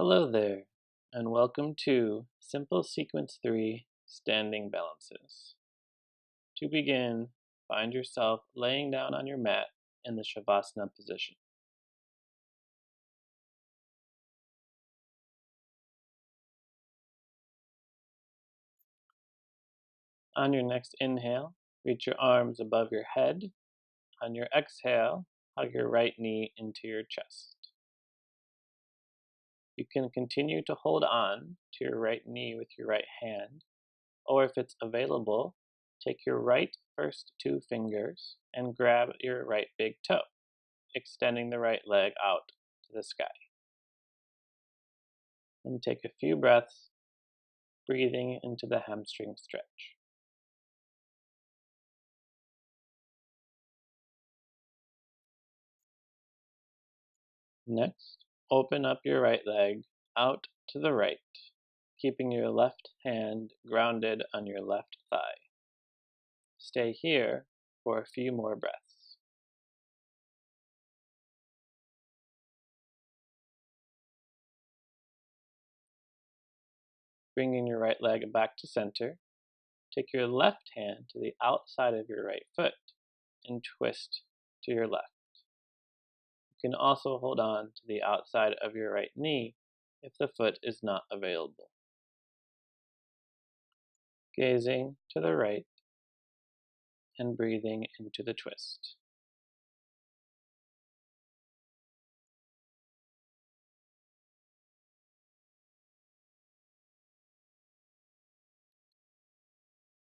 Hello there, and welcome to Simple Sequence 3 Standing Balances. To begin, find yourself laying down on your mat in the Shavasana position. On your next inhale, reach your arms above your head. On your exhale, hug your right knee into your chest. You can continue to hold on to your right knee with your right hand, or if it's available, take your right first two fingers and grab your right big toe, extending the right leg out to the sky. And take a few breaths, breathing into the hamstring stretch. Next, open up your right leg out to the right, keeping your left hand grounded on your left thigh. Stay here for a few more breaths. Bringing your right leg back to center, take your left hand to the outside of your right foot and twist to your left. You can also hold on to the outside of your right knee if the foot is not available. Gazing to the right and breathing into the twist.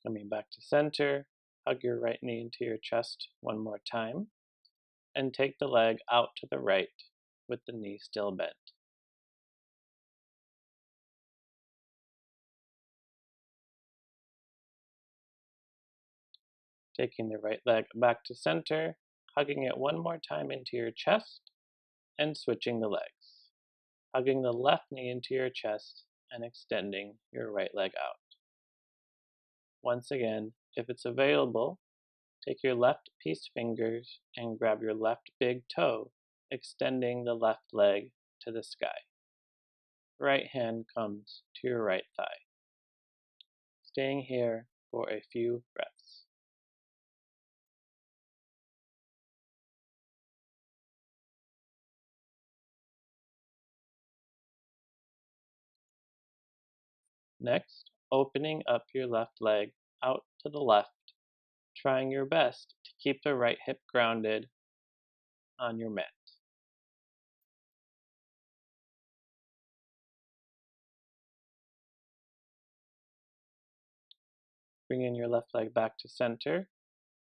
Coming back to center, hug your right knee into your chest one more time, and take the leg out to the right with the knee still bent. Taking the right leg back to center, hugging it one more time into your chest, and switching the legs. Hugging the left knee into your chest and extending your right leg out. Once again, if it's available, take your left piece fingers and grab your left big toe, extending the left leg to the sky. Right hand comes to your right thigh. Staying here for a few breaths. Next, opening up your left leg out to the left, trying your best to keep the right hip grounded on your mat. Bringing your left leg back to center,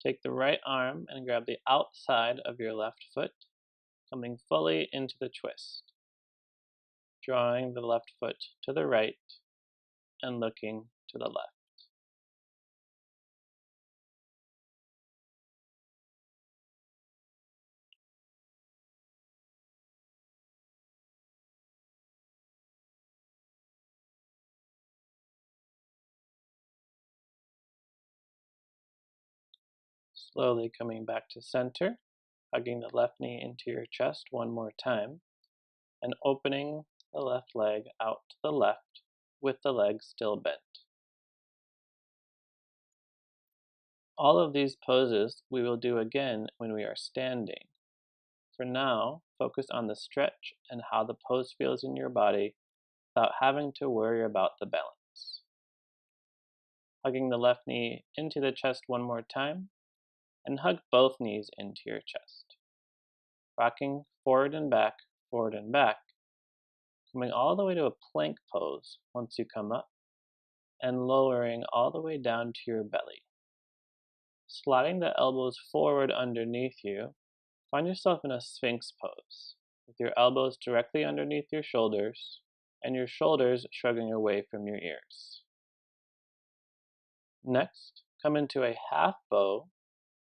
take the right arm and grab the outside of your left foot, coming fully into the twist. Drawing the left foot to the right and looking to the left. Slowly coming back to center, hugging the left knee into your chest one more time, and opening the left leg out to the left with the leg still bent. All of these poses we will do again when we are standing. For now, focus on the stretch and how the pose feels in your body without having to worry about the balance. Hugging the left knee into the chest one more time, and hug both knees into your chest. Rocking forward and back, coming all the way to a plank pose once you come up, and lowering all the way down to your belly. Sliding the elbows forward underneath you, find yourself in a Sphinx pose, with your elbows directly underneath your shoulders, and your shoulders shrugging away from your ears. Next, come into a half bow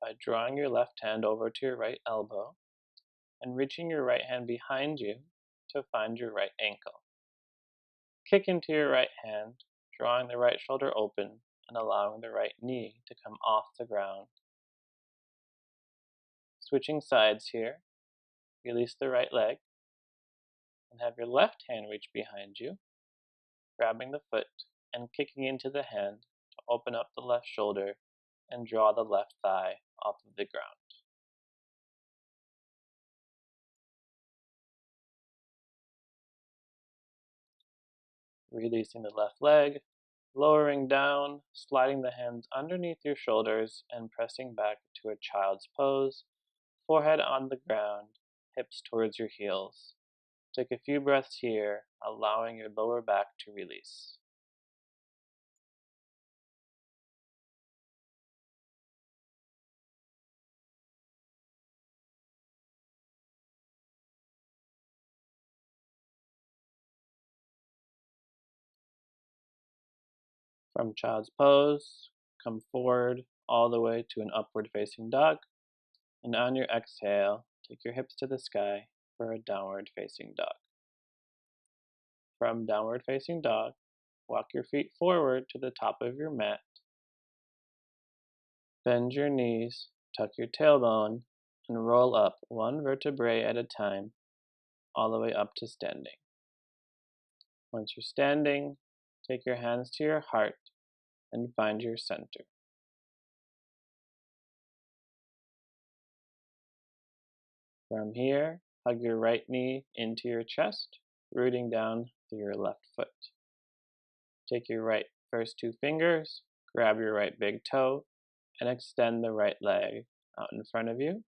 by drawing your left hand over to your right elbow and reaching your right hand behind you to find your right ankle. Kick into your right hand, drawing the right shoulder open and allowing the right knee to come off the ground. Switching sides here, release the right leg and have your left hand reach behind you, grabbing the foot and kicking into the hand to open up the left shoulder and draw the left thigh off of the ground. Releasing the left leg, lowering down, sliding the hands underneath your shoulders and pressing back to a child's pose, forehead on the ground, hips towards your heels. Take a few breaths here, allowing your lower back to release. From child's pose, come forward all the way to an upward facing dog, and on your exhale, take your hips to the sky for a downward facing dog. From downward facing dog, walk your feet forward to the top of your mat. Bend your knees, tuck your tailbone, and roll up one vertebrae at a time, all the way up to standing. Once you're standing, take your hands to your heart and find your center. From here, hug your right knee into your chest, rooting down through your left foot. Take your right first two fingers, grab your right big toe, and extend the right leg out in front of you.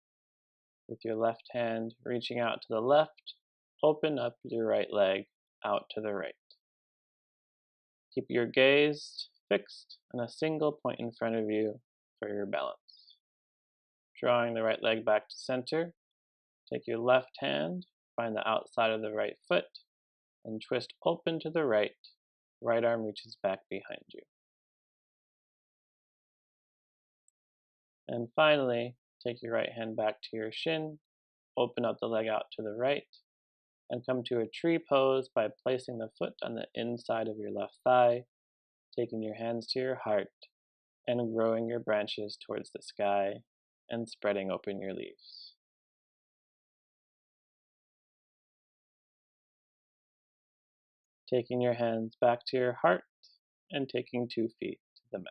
With your left hand reaching out to the left, open up your right leg out to the right. Keep your gaze fixed on a single point in front of you for your balance. Drawing the right leg back to center, take your left hand, find the outside of the right foot, and twist open to the right. Right arm reaches back behind you. And finally, take your right hand back to your shin, open up the leg out to the right, and come to a tree pose by placing the foot on the inside of your left thigh, taking your hands to your heart, and growing your branches towards the sky, and spreading open your leaves. Taking your hands back to your heart, and taking 2 feet to the mat.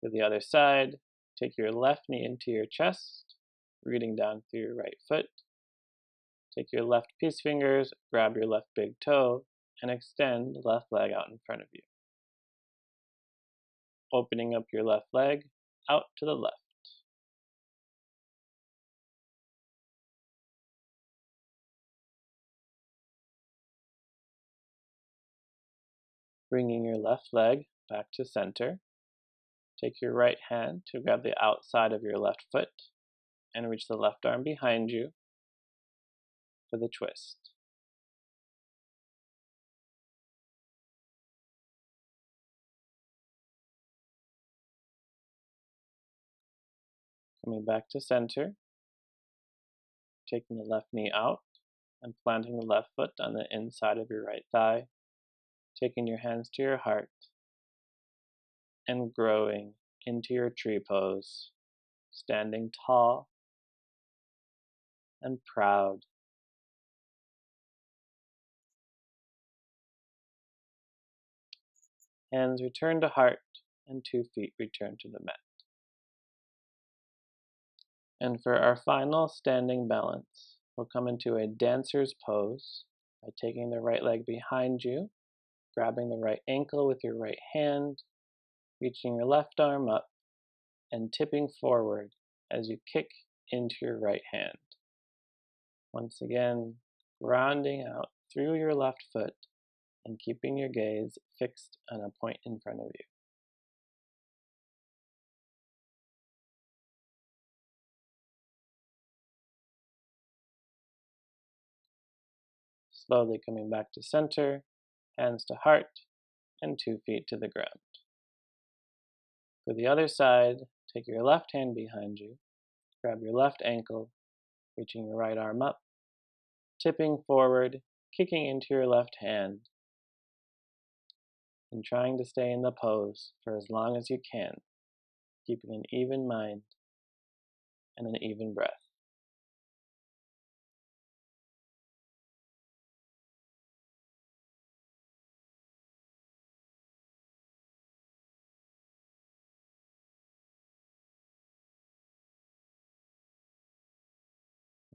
For the other side, take your left knee into your chest, rooting down through your right foot. Take your left peace fingers, grab your left big toe, and extend the left leg out in front of you. Opening up your left leg out to the left. Bringing your left leg back to center. Take your right hand to grab the outside of your left foot and reach the left arm behind you for the twist. Coming back to center, taking the left knee out and planting the left foot on the inside of your right thigh, taking your hands to your heart and growing into your tree pose, standing tall and proud. Hands return to heart and 2 feet return to the mat. And for our final standing balance, we'll come into a dancer's pose by taking the right leg behind you, grabbing the right ankle with your right hand, reaching your left arm up, and tipping forward as you kick into your right hand. Once again, rounding out through your left foot and keeping your gaze fixed on a point in front of you. Slowly coming back to center, hands to heart, and 2 feet to the ground. For the other side, take your left hand behind you, grab your left ankle, reaching your right arm up, tipping forward, kicking into your left hand, and trying to stay in the pose for as long as you can, keeping an even mind and an even breath.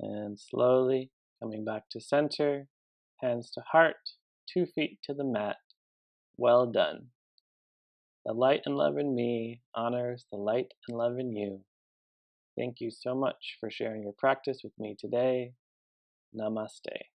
And slowly coming back to center, hands to heart, 2 feet to the mat. Well done. The light and love in me honors the light and love in you. Thank you so much for sharing your practice with me today. Namaste.